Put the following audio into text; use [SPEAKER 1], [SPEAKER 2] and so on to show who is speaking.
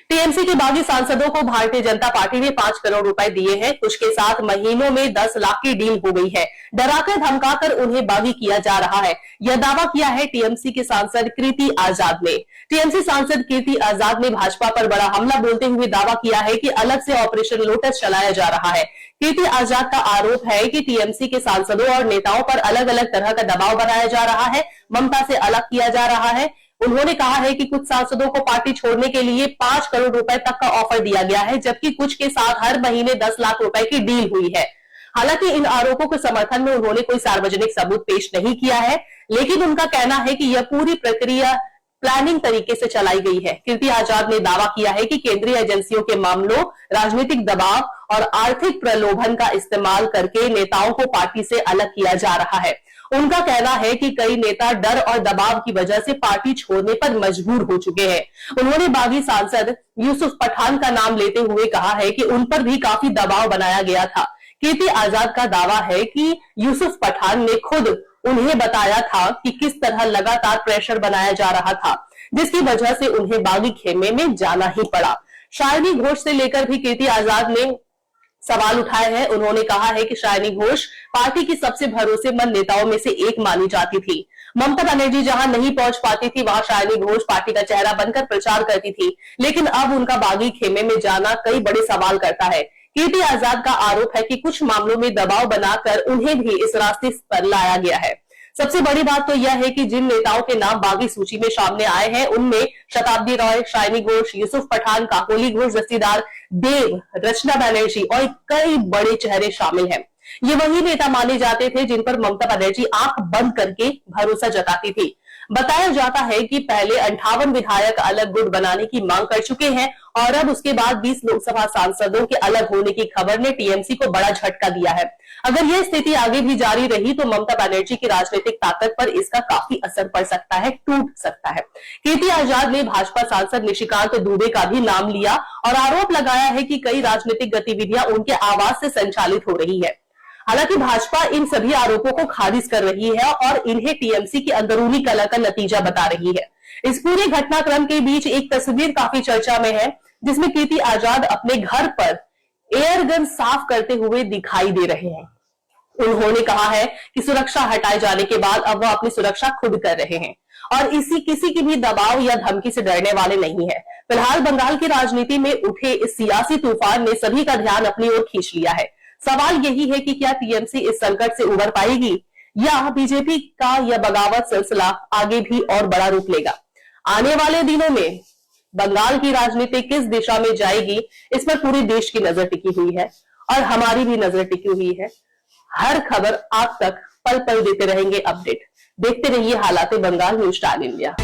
[SPEAKER 1] TMC के बागी सांसदों को भारतीय जनता पार्टी ने 5 करोड़ रुपए दिए हैं। कुछ के साथ महीनों में 10 लाख की डील हो गई है। डराकर धमकाकर उन्हें बागी किया जा रहा है, यह दावा किया है टीएमसी के सांसद कीर्ति आजाद ने। टीएमसी सांसद कीर्ति आजाद ने भाजपा पर बड़ा हमला बोलते हुए दावा किया है कि अलग से ऑपरेशन लोटस चलाया जा रहा है। कीर्ति आजाद का आरोप है कि टीएमसी के सांसदों और नेताओं पर अलग अलग तरह का दबाव बनाया जा रहा है, ममता से अलग किया जा रहा है। उन्होंने कहा है कि कुछ सांसदों को पार्टी छोड़ने के लिए 5 करोड़ रुपए तक का ऑफर दिया गया है, जबकि कुछ के साथ हर महीने 10 लाख रुपए की डील हुई है। हालांकि इन आरोपों के समर्थन में उन्होंने कोई सार्वजनिक सबूत पेश नहीं किया है, लेकिन उनका कहना है कि यह पूरी प्रक्रिया प्लानिंग तरीके से चलाई गई है। कीर्ति आजाद ने दावा किया है कि केंद्रीय एजेंसियों के मामलों, राजनीतिक दबाव और आर्थिक प्रलोभन का इस्तेमाल करके नेताओं को पार्टी से अलग किया जा रहा है। उनका कहना है कि कई नेता डर और दबाव की वजह से पार्टी छोड़ने पर मजबूर हो चुके हैं। उन्होंने बागी सांसद यूसुफ पठान का नाम लेते हुए कहा है कि उन पर भी काफी दबाव बनाया गया था। कीर्ति आजाद का दावा है कि यूसुफ पठान ने खुद उन्हें बताया था कि किस तरह लगातार प्रेशर बनाया जा रहा था, जिसकी वजह से उन्हें बागी खेमे में जाना ही पड़ा। शालिनी घोष से लेकर भी कीर्ति आजाद ने सवाल उठाए हैं। उन्होंने कहा है कि शालिनी घोष पार्टी की सबसे भरोसेमंद नेताओं में से एक मानी जाती थी। ममता बनर्जी जहां नहीं पहुंच पाती थी, वहां शालिनी घोष पार्टी का चेहरा बनकर प्रचार करती थी, लेकिन अब उनका बागी खेमे में जाना कई बड़े सवाल करता है। कीर्ति आजाद का आरोप है कि कुछ मामलों में दबाव बनाकर उन्हें भी इस रास्ते पर लाया गया है। सबसे बड़ी बात तो यह है कि जिन नेताओं के नाम बागी सूची में सामने आए हैं, उनमें शताब्दी रॉय, शालिनी घोष, यूसुफ पठान, काकोली घोष, दस्तीदार देव, रचना बनर्जी और कई बड़े चेहरे शामिल हैं। ये वही नेता माने जाते थे जिन पर ममता बनर्जी आंख बंद करके भरोसा जताती थी। बताया जाता है कि पहले 58 विधायक अलग गुट बनाने की मांग कर चुके हैं और अब उसके बाद 20 लोकसभा सांसदों के अलग होने की खबर ने टीएमसी को बड़ा झटका दिया है। अगर यह स्थिति आगे भी जारी रही तो ममता बनर्जी की राजनीतिक ताकत पर इसका काफी असर पड़ सकता है, टूट सकता है। कीर्ति आजाद ने भाजपा सांसद निशिकांत दुबे का भी नाम लिया और आरोप लगाया है कि कई राजनीतिक गतिविधियां उनके आवाज से संचालित हो रही है। हालांकि भाजपा इन सभी आरोपों को खारिज कर रही है और इन्हें टीएमसी की अंदरूनी कलह का नतीजा बता रही है। इस पूरे घटनाक्रम के बीच एक तस्वीर काफी चर्चा में है, जिसमें कीर्ति आजाद अपने घर पर एयरगन साफ करते हुए दिखाई दे रहे हैं। उन्होंने कहा है कि सुरक्षा हटाए जाने के बाद अब वह अपनी सुरक्षा खुद कर रहे हैं और किसी की भी दबाव या धमकी से डरने वाले नहीं है। फिलहाल बंगाल की राजनीति में उठे इस सियासी तूफान ने सभी का ध्यान अपनी ओर खींच लिया है। सवाल यही है कि क्या टीएमसी इस संकट से उबर पाएगी या बीजेपी का यह बगावत सिलसिला आगे भी और बड़ा रूप लेगा। आने वाले दिनों में बंगाल की राजनीति किस दिशा में जाएगी, इस पर पूरे देश की नजर टिकी हुई है और हमारी भी नजर टिकी हुई है। हर खबर आप तक पल पल देते रहेंगे अपडेट। देखते रहिए हालात बंगाल न्यूज़ टाइम इंडिया।